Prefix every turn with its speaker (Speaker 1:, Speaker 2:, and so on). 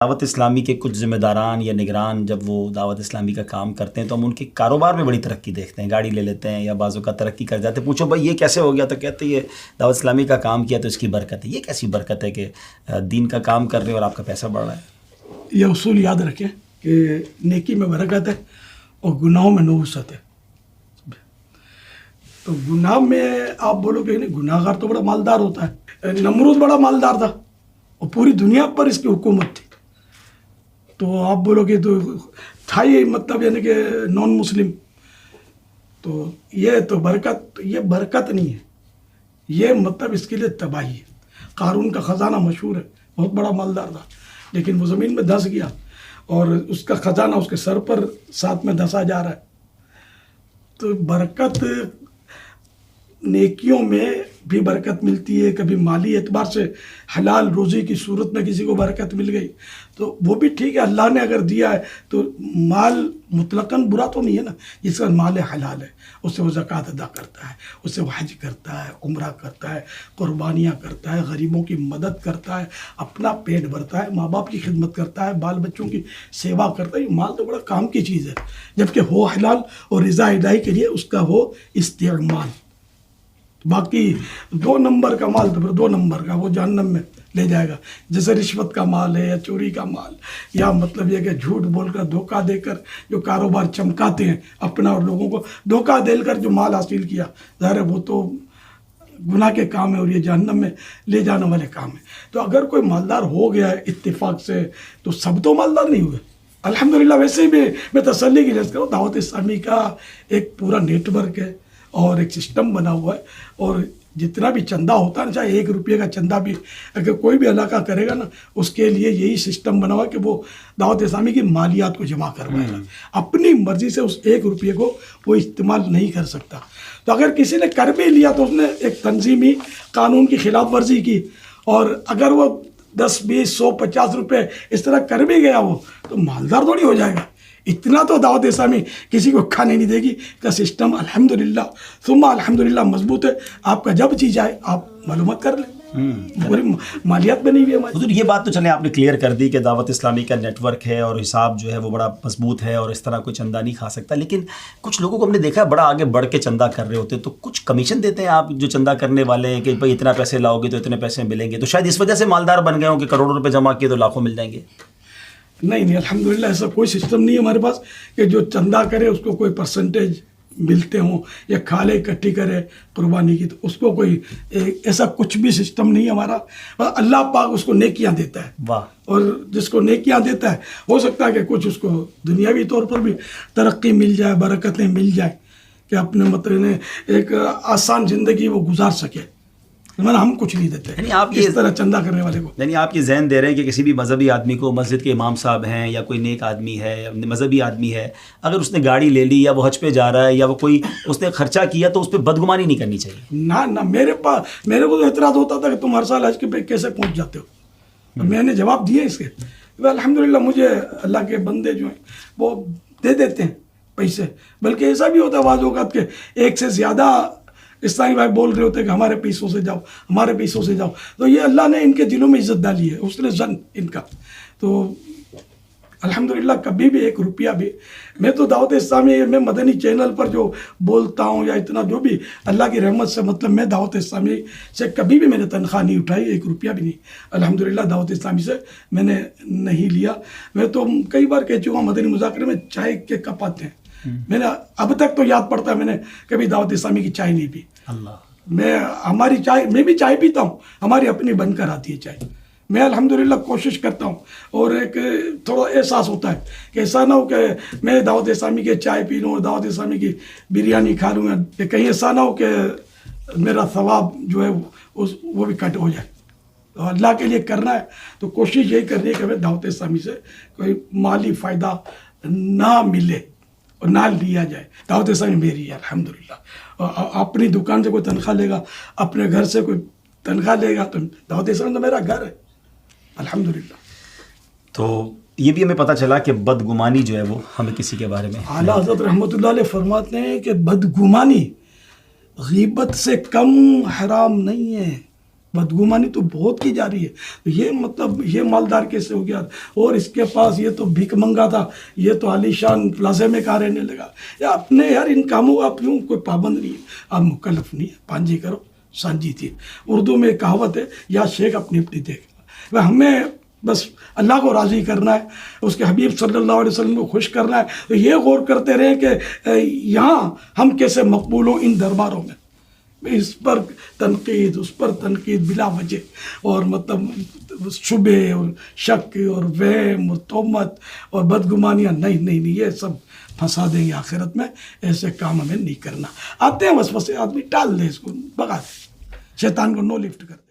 Speaker 1: دعوت اسلامی کے کچھ ذمہ داران یا نگران جب وہ دعوت اسلامی کا کام کرتے ہیں تو ہم ان کے کاروبار میں بڑی ترقی دیکھتے ہیں، گاڑی لے لیتے ہیں یا بعضوں کا ترقی کر جاتے ہیں. پوچھو بھائی یہ کیسے ہو گیا تو کہتے ہیں یہ دعوت اسلامی کا کام کیا تو اس کی برکت ہے. یہ کیسی برکت ہے کہ دین کا کام کر رہے اور آپ کا پیسہ بڑھ رہا ہے؟
Speaker 2: یہ اصول یاد رکھیں کہ نیکی میں برکت ہے اور گناہوں میں نحوست ہے. تو گناہ میں آپ بولو کہ نہیں، گناہ گار تو بڑا مالدار ہوتا ہے. نمرود بڑا مالدار تھا اور پوری دنیا پر اس کی حکومت تھی. تو آپ بولو کہ تو تھا یہ مطلب یعنی کہ نان مسلم، تو یہ تو برکت، یہ برکت نہیں ہے، یہ مطلب اس کے لیے تباہی ہے. قارون کا خزانہ مشہور ہے، بہت بڑا مالدار تھا لیکن وہ زمین میں دھس گیا اور اس کا خزانہ اس کے سر پر ساتھ میں دھسا جا رہا ہے. تو برکت نیکیوں میں بھی برکت ملتی ہے. کبھی مالی اعتبار سے حلال روزی کی صورت میں کسی کو برکت مل گئی تو وہ بھی ٹھیک ہے، اللہ نے اگر دیا ہے تو مال مطلقاً برا تو نہیں ہے نا. جس کا مال حلال ہے اس سے وہ زکوٰۃ ادا کرتا ہے، اس سے وہ حج کرتا ہے، عمرہ کرتا ہے، قربانیاں کرتا ہے، غریبوں کی مدد کرتا ہے، اپنا پیٹ بھرتا ہے، ماں باپ کی خدمت کرتا ہے، بال بچوں کی سیوا کرتا ہے. یہ مال تو بڑا کام کی چیز ہے، جبکہ ہو حلال اور رضا الہی کے لیے اس کا ہو استعمال. باقی 2 نمبر کا مال تو پھر 2 نمبر کا وہ جہنم میں لے جائے گا. جیسے رشوت کا مال ہے یا چوری کا مال، یا مطلب یہ کہ جھوٹ بول کر دھوکہ دے کر جو کاروبار چمکاتے ہیں اپنا اور لوگوں کو دھوکہ دے کر جو مال حاصل کیا، ظاہر ہے وہ تو گناہ کے کام ہے اور یہ جہنم میں لے جانے والے کام ہیں. تو اگر کوئی مالدار ہو گیا ہے اتفاق سے تو سب تو مالدار نہیں ہوئے الحمدللہ. ویسے بھی میں تسلی کی لیے کروں، دعوت اسلامی کا ایک پورا نیٹ ورک ہے اور ایک سسٹم بنا ہوا ہے، اور جتنا بھی چندہ ہوتا ہے نا، چاہے 1 روپے کا چندہ بھی اگر کوئی بھی علاقہ کرے گا نا، اس کے لیے یہی سسٹم بنا ہوا ہے کہ وہ دعوت اسلامی کی مالیات کو جمع کروائے گا. اپنی مرضی سے اس 1 روپے کو وہ استعمال نہیں کر سکتا. تو اگر کسی نے کر بھی لیا تو اس نے ایک تنظیمی قانون کی خلاف ورزی کی، اور اگر وہ 10 20 100 50 روپے اس طرح کر بھی گیا وہ تو مالدار تھوڑی ہو جائے گا. اتنا تو دعوت اسلامی کسی کو کھانے نہیں دے گی. کا سسٹم الحمدللہ ثم الحمدللہ مضبوط ہے. آپ کا جب چیز آئے آپ معلومات کر لیں، پوری مالیات بنی ہوئی ہے ہماری.
Speaker 1: حضور یہ بات تو چلیں آپ نے کلیئر کر دی کہ دعوت اسلامی کا نیٹ ورک ہے اور حساب جو ہے وہ بڑا مضبوط ہے اور اس طرح کوئی چندہ نہیں کھا سکتا. لیکن کچھ لوگوں کو ہم نے دیکھا ہے بڑا آگے بڑھ کے چندہ کر رہے ہوتے ہیں، تو کچھ کمیشن دیتے ہیں آپ جو چندہ کرنے والے ہیں کہ بھائی اتنا پیسے لاؤ گے تو اتنے پیسے ملیں گے. تو شاید اس وجہ سے مالدار بن گئے ہوں کہ کروڑوں روپے جمع کیے تو لاکھوں مل جائیں گے.
Speaker 2: نہیں الحمدللہ ایسا کوئی سسٹم نہیں ہے ہمارے پاس کہ جو چندہ کرے اس کو کوئی پرسنٹیج ملتے ہوں یا کھالے اکٹھی کرے قربانی کی، تو اس کو کوئی ایسا کچھ بھی سسٹم نہیں ہے ہمارا. اللہ پاک اس کو نیکیاں دیتا ہے.
Speaker 1: واہ.
Speaker 2: اور جس کو نیکیاں دیتا ہے ہو سکتا ہے کہ کچھ اس کو دنیاوی طور پر بھی ترقی مل جائے، برکتیں مل جائیں کہ اپنے مطلب ایک آسان زندگی وہ گزار سکے. ہم کچھ نہیں دیتے
Speaker 1: یعنی آپ
Speaker 2: اس طرح چندہ کرنے والے کو.
Speaker 1: یعنی آپ یہ ذہن دے رہے ہیں کہ کسی بھی مذہبی آدمی کو، مسجد کے امام صاحب ہیں یا کوئی نیک آدمی ہے، مذہبی آدمی ہے، اگر اس نے گاڑی لے لی یا وہ حج پہ جا رہا ہے یا وہ کوئی اس نے خرچہ کیا تو اس پہ بدگمانی نہیں کرنی چاہیے.
Speaker 2: نہ میرے کو تو اعتراض ہوتا تھا کہ تم ہر سال حج پہ کیسے پہنچ جاتے ہو. میں نے جواب دیا اس کے. الحمدللہ مجھے اللہ کے بندے جو ہیں وہ دے دیتے ہیں پیسے. بلکہ ایسا بھی ہوتا ہے بعض اوقات کہ ایک سے زیادہ اسلامی بھائی بول رہے ہوتے ہیں کہ ہمارے پیسوں سے جاؤ، ہمارے پیسوں سے جاؤ. تو یہ اللہ نے ان کے دلوں میں عزت ڈالی ہے، اس نے زن ان کا. تو الحمدللہ کبھی بھی 1 روپیہ بھی میں تو دعوت اسلامی میں مدنی چینل پر جو بولتا ہوں یا اتنا جو بھی اللہ کی رحمت سے مطلب میں دعوت اسلامی سے کبھی بھی میں نے تنخواہ نہیں اٹھائی، 1 روپیہ بھی نہیں. الحمدللہ دعوت اسلامی سے میں نے نہیں لیا. میں تو کئی بار کہہ چکا ہوں مدنی مذاکرے میں چائے کے کپ آتے ہیں، میں نے اب تک تو یاد پڑتا ہے میں نے کبھی دعوت اسلامی کی چائے نہیں پی. ہماری چائے، میں بھی چائے پیتا ہوں، ہماری اپنی بن کر آتی ہے چائے. میں الحمدللہ کوشش کرتا ہوں، اور ایک تھوڑا احساس ہوتا ہے کہ ایسا نہ ہو کہ میں دعوت اسلامی کی چائے پی لوں اور دعوت اسلامی کی بریانی کھا لوں، کہ کہیں ایسا نہ ہو کہ میرا ثواب جو ہے وہ بھی کٹ ہو جائے. تو اللہ کے لیے کرنا ہے تو کوشش یہی کرنی ہے کہ ہمیں دعوت اسلامی سے کوئی مالی فائدہ نہ ملے اور نہ لیا جائے. دعوت اسلامی میری ہے الحمدللہ. اپنی دکان سے کوئی تنخواہ لے گا، اپنے گھر سے کوئی تنخواہ لے گا، تو دعوت اسلامی تو میرا گھر ہے الحمدللہ.
Speaker 1: تو یہ بھی ہمیں پتہ چلا کہ بدگمانی جو ہے وہ ہمیں کسی کے بارے میں،
Speaker 2: اعلیٰ حضرت رحمۃ اللہ علیہ فرماتے ہیں کہ بدگمانی غیبت سے کم حرام نہیں ہے. بدگمانی تو بہت کی جا رہی ہے. تو یہ مطلب یہ مالدار کیسے ہو گیا, اور اس کے پاس یہ تو بھیک منگا تھا, یہ تو عالی شان پلازے میں کہاں رہنے لگا. یا اپنے یار ان کاموں آپ یوں کوئی پابند نہیں ہے, آپ مکلف نہیں ہے, پانجی کرو سانجی تھی. اردو میں ایک کہاوت ہے, یا شیخ اپنی اپنی دیکھ. ہمیں بس اللہ کو راضی کرنا ہے, اس کے حبیب صلی اللہ علیہ وسلم کو خوش کرنا ہے. تو یہ غور کرتے رہیں کہ یہاں ہم کیسے مقبول ہوں ان درباروں میں. اس پر تنقید, اس پر تنقید بلا وجہ, اور مطلب شبہ اور شک اور وہم اور تہمت اور بدگمانیاں, نہیں, یہ سب پھنسا دیں گے آخرت میں. ایسے کام ہمیں نہیں کرنا. آتے ہیں وسوسے, آدمی ٹال دے, اس کو بگا دے, شیطان کو نو لفٹ کر دے.